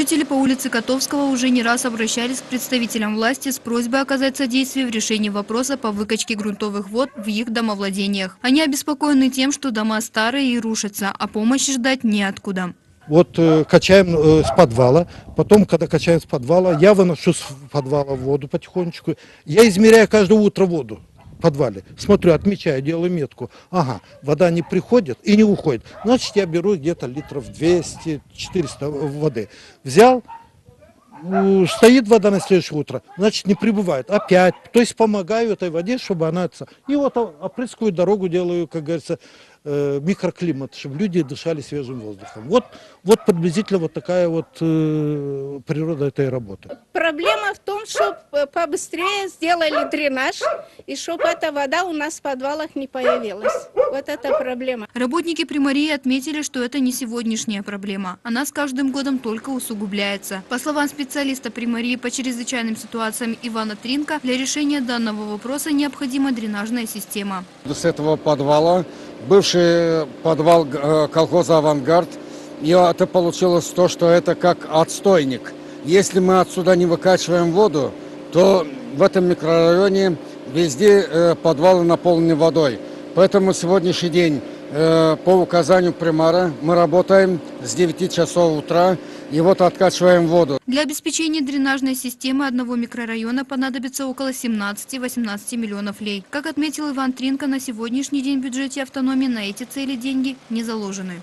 Жители по улице Котовского уже не раз обращались к представителям власти с просьбой оказать содействие в решении вопроса по выкачке грунтовых вод в их домовладениях. Они обеспокоены тем, что дома старые и рушатся, а помощи ждать неоткуда. Вот качаем с подвала, потом, когда качаем с подвала, я выношу с подвала воду потихонечку. Я измеряю каждое утро воду в подвале. Смотрю, отмечаю, делаю метку. Ага, вода не приходит и не уходит. Значит, я беру где-то литров 200-400 воды. Взял, стоит вода на следующее утро, значит, не прибывает. Опять, то есть помогаю этой воде, чтобы она... И вот опрыскиваю дорогу, делаю, как говорится, микроклимат, чтобы люди дышали свежим воздухом. Вот приблизительно вот такая вот природа этой работы. Проблема в том, чтобы побыстрее сделали дренаж, и чтобы эта вода у нас в подвалах не появилась. Вот это проблема. Работники Примарии отметили, что это не сегодняшняя проблема. Она с каждым годом только усугубляется. По словам специалиста Примарии по чрезвычайным ситуациям Ивана Тринка, для решения данного вопроса необходима дренажная система. С этого подвала, бывший подвал колхоза «Авангард», и это получилось то, что это как отстойник. Если мы отсюда не выкачиваем воду, то в этом микрорайоне везде подвалы наполнены водой. Поэтому сегодняшний день по указанию примара мы работаем с 9 часов утра и вот откачиваем воду. Для обеспечения дренажной системы одного микрорайона понадобится около 17-18 миллионов лей. Как отметил Иван Тринка, на сегодняшний день в бюджете автономии на эти цели деньги не заложены.